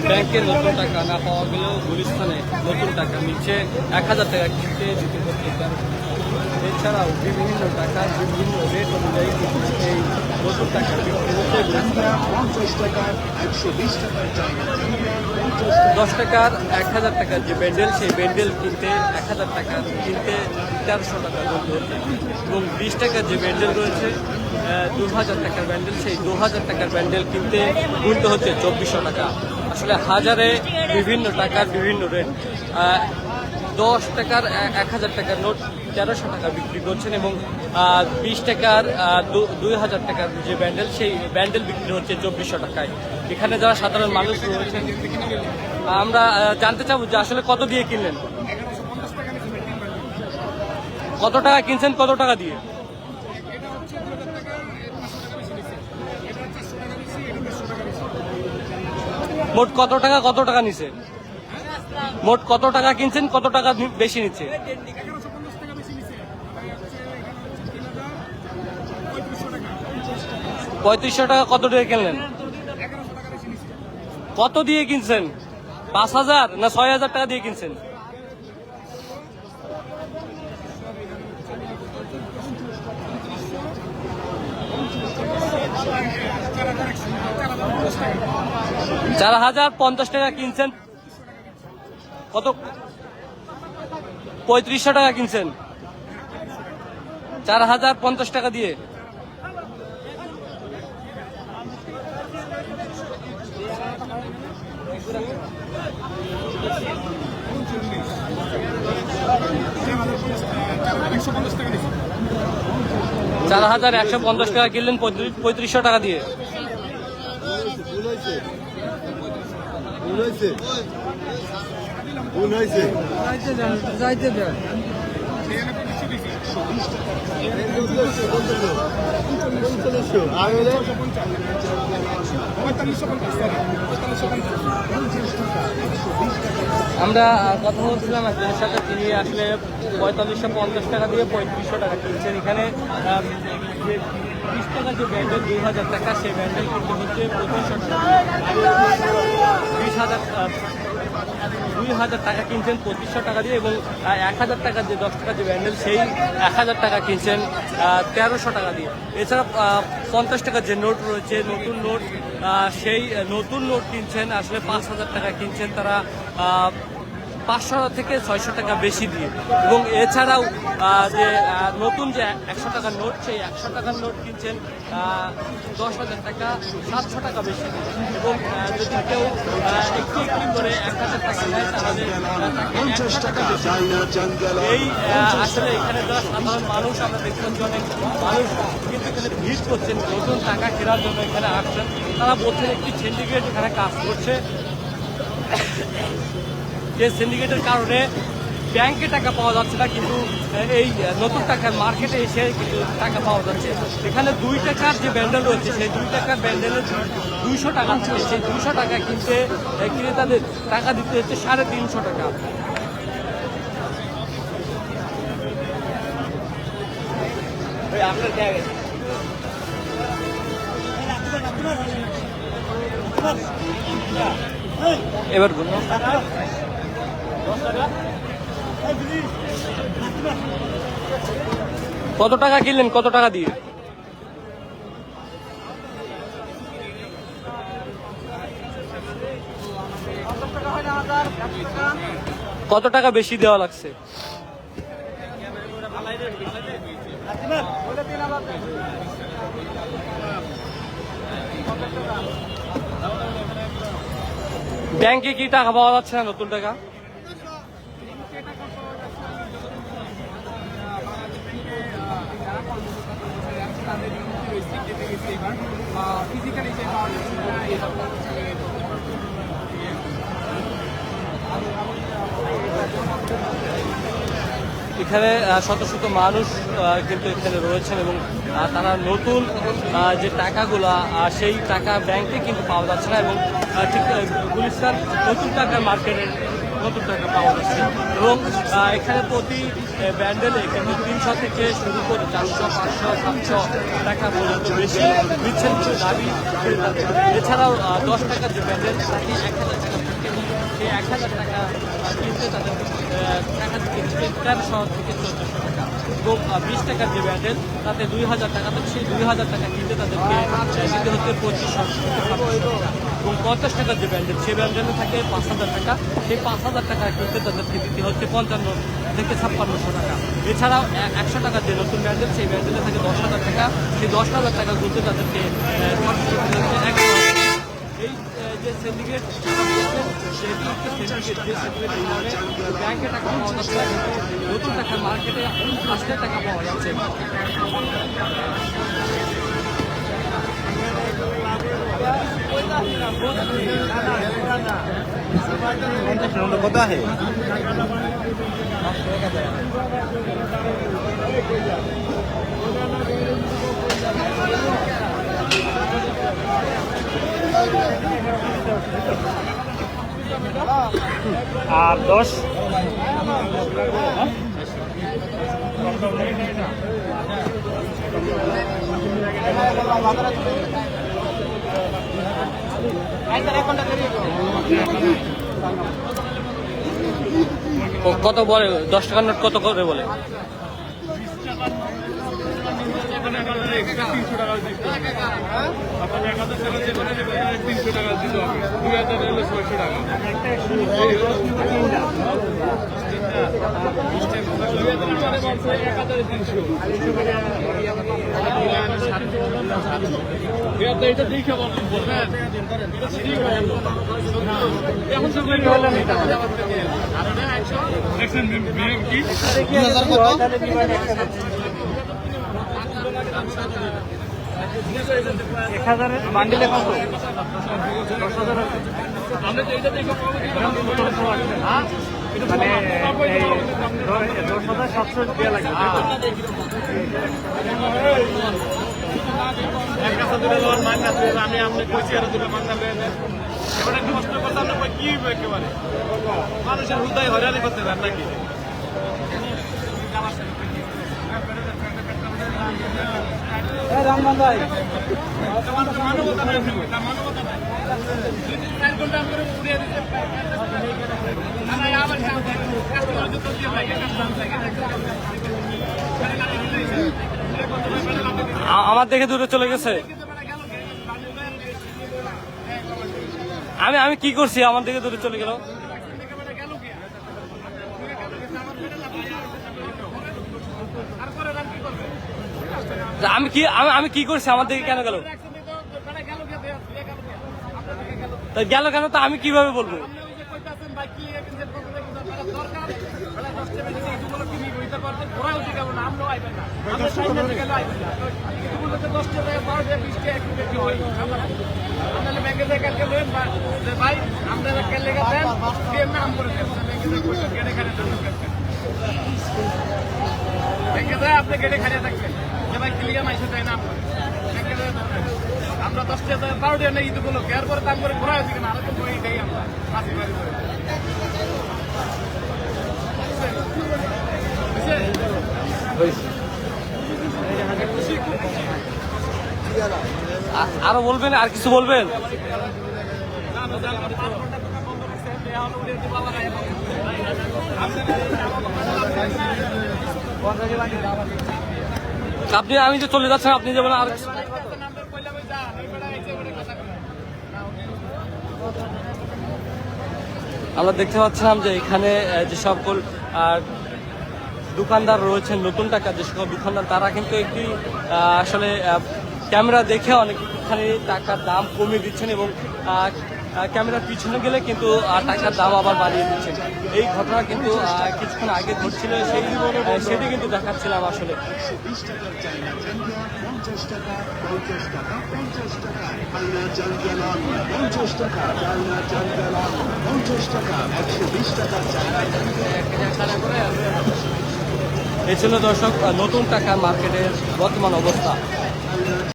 ব্যাংকে নতুন টাকা না পাওয়া গেলেও গুলিস্তানে নতুন টাকা মিলছে 1000 টাকা কিনতে বিক্রি করতে। এছাড়াও বিভিন্ন টাকার বিভিন্ন রেট অনুযায়ী এই নতুন টাকা বিক্রি হচ্ছে। 10 টাকার 1000 টাকার যে ব্যান্ডেল, সেই ব্যান্ডেল কিনতে 1000 টাকা কিনতে 1300 টাকা বলতে হচ্ছে। এবং 20 টাকার যে ব্যান্ডেল রয়েছে 2000 টাকার ব্যান্ডেল, সেই 2000 টাকার ব্যান্ডেল কিনতে গুনতে হচ্ছে 2400 টাকা। আসলে হাজারে বিভিন্ন টাকার বিভিন্ন রেট। 10 টাকার 1000 টাকার নোট 1300 টাকা বিক্রি করছেন এবং 20 টাকার 2000 টাকার যে ব্যান্ডেল, সেই ব্যান্ডেল বিক্রি হচ্ছে 2400 টাকায়। এখানে যারা সাধারণ মানুষ রয়েছেন আমরা জানতে চাবো যে আসলে কত দিয়ে কিনলেন, কত টাকা কিনছেন, কত টাকা দিয়ে? মোট কত টাকা নিছে? মোট কত টাকা কিনছেন, কত টাকা বেশি নিচ্ছে? 3500 টাকা। কত দিয়ে কিনলেন? কত দিয়ে কিনছেন? 5000 না 6000 টাকা দিয়ে কিনছেন? চার 4050 টাকা কিনছেন। কত? 3500 টাকা কিনছেন 4050 টাকা দিয়ে। চার 4150 টাকা কিনলেন 3500 টাকা দিয়ে। আমরা কথা বলছিলাম একজনের সাথে, তিনি আসলে 4550 টাকা দিয়ে 3500 টাকা কিনছেন। এখানে 20 টাকার যে ব্যান্ডেল 2000 টাকা, সেই ব্যান্ডেল কিনতে হচ্ছে 2500 টাকা। 2000 টাকা কিনছেন 2500 টাকা দিয়ে এবং 1000 টাকার যে 10 টাকার যে ব্যান্ডেল, সেই 1000 টাকা কিনছেন 1300 টাকা দিয়ে। এছাড়া 50 টাকার যে নোট রয়েছে, নতুন নোট, সেই নতুন নোট কিনছেন আসলে 5000 টাকা কিনছেন তারা 500 থেকে 600 টাকা বেশি দিয়ে। এবং এছাড়াও যে নতুন যে 100 টাকার নোট, সেই 100 টাকার নোট কিনছেন 10,000 টাকা 700 টাকা বেশি দিয়ে। এবং যদি কেউ একটু একটু করে 1000 টাকা নেয় তাহলে এই আসলে এখানে যারা সাধারণ মানুষ, আমরা দেখতে পাচ্ছি অনেক মানুষ কিন্তু এখানে ভিড় করছেন নতুন টাকা কেনার জন্য এখানে আসছেন। তারা বলছেন একটি সিন্ডিকেট এখানে কাজ করছে, যে সিন্ডিকেটের কারণে ব্যাংকে টাকা পাওয়া যাচ্ছে না, কিন্তু এই নতুন টাকার মার্কেটে এসে কিন্তু টাকা পাওয়া যাচ্ছে। এখানে 2 টাকার যে ব্যান্ডেল রয়েছে, সেই 2 টাকার ব্যান্ডেলের 200 টাকা থাকে, সেই 200 টাকা কিনে তাদের টাকা দিতে হচ্ছে 350 টাকা। এবার বলুন কত টাকা কিনলেন, কত টাকা দিয়ে? কত টাকা বেশি দেওয়া লাগছে? ব্যাংকে কি টাকা পাওয়া যাচ্ছে না নতুন টাকা? এখানে শত শত মানুষ কিন্তু এখানে রয়েছেন এবং তারা নতুন যে টাকাগুলা, সেই টাকা ব্যাংকে কিন্তু পাওয়া যাচ্ছে না। এবং ঠিক গুলিস্তান নতুন টাকার মার্কেটের নতুন টাকা পাওয়া যাচ্ছে। এবং এখানে প্রতি ব্যান্ডেলে কিন্তু 300 থেকে শুরু করে 400, 500, 700 টাকা পর্যন্ত বেশি দিচ্ছেন দাবি ক্রেতাদের। এছাড়াও 10 টাকার যে ব্যান্ডেল তাকে 1000 টাকা থাকে এবং সেই 1000 টাকা কিনতে তাদের টাকা দিতে হচ্ছে 1300 থেকে 1400 টাকা। এবং 20 টাকার যে ব্যান্ডেল তাতে 2000 টাকা, তো সেই 2000 টাকা কিনতে তাদেরকে দিতে হচ্ছে 2500 থেকে 2700 টাকা। এবং 50 টাকার যে ব্যান্ডেল, সেই ব্যান্ডেলে থাকে 5000 টাকা, সেই 5000 টাকা কিনতে তাদেরকে দিতে হচ্ছে 55 থেকে 5600 টাকা। এছাড়াও 100 টাকার যে নতুন ব্যান্ডেল, সেই ব্যান্ডেলে থাকে 10,000 টাকা, সেই 10,000 টাকা কিনতে তাদেরকে খরচ করতে হচ্ছে 1 লাখ। এই যে সিন্ডিকেট ব্যাংকে টাকা পাওয়া যাচ্ছে না, কিন্তু নতুন টাকা মার্কেটে আসলে টাকা পাওয়া যাচ্ছে। কত আছে? আর 10 কত বলে? 10 টাকার নোট কত করে বলে? বান্ডিলে কত? 10,000। মানে 10,700 দেওয়া লাগবে। আমি আপনি কইছি আর দুটো মাংনা পেয়ে দেন। এবার একটা কষ্ট করতাম না, কি একেবারে মানুষের হৃদয় হয়রানি করতে পারেন নাকি? রামমান ভাই মানবতা নাই, মানবতা নাই। 4 ঘন্টা করে উড়িয়ে দিতে আমার দেখে দূরে চলে গেছে। আমি কি করছি? আমার দিকে দূরে চলে গেল। আমি কি করছি? আমার দিকে কেন গেল? গেল কেন? তা আমি কিভাবে বলবো? আপনি গেটে খাইয়ে থাকবেন ভাই, ক্লিয়ার মাইসে চাই না আমরা 10টা 12টা নেই ঈদ উপলক্ষে, এরপরে দাম করে ঘোরা হয়েছে কিনা আরো তো এইটাই আমরা ফাঁসি বাড়ি করে আরো বলবেন? আর কিছু বলবেন? আপনি আমি যে চলে যাচ্ছেন, আপনি যাবেন। আর আমরা দেখতে পাচ্ছিলাম যে এখানে যে সকল দোকানদার রয়েছেন, নতুন টাকা যে সকল দোকানদার, তারা কিন্তু একটি আসলে ক্যামেরা দেখে অনেকখানি টাকার দাম কমিয়ে দিচ্ছেন এবং ক্যামেরার পিছনে গেলে কিন্তু টাকার দাম আবার বাড়িয়ে দিচ্ছেন। এই ঘটনা কিন্তু কিছুক্ষণ আগে ঘটছিল, সেটি কিন্তু দেখাচ্ছিলাম আসলে। 120 টাকার চায়না চান্দা 50 টাকা, 50 টাকা, 50 টাকা, চায়না চান্দা 50 টাকা, চায়না চান্দা 50 টাকা, 120 টাকার চায়না এই ছিল দর্শক নতুন টাকা মার্কেটের বর্তমান অবস্থা।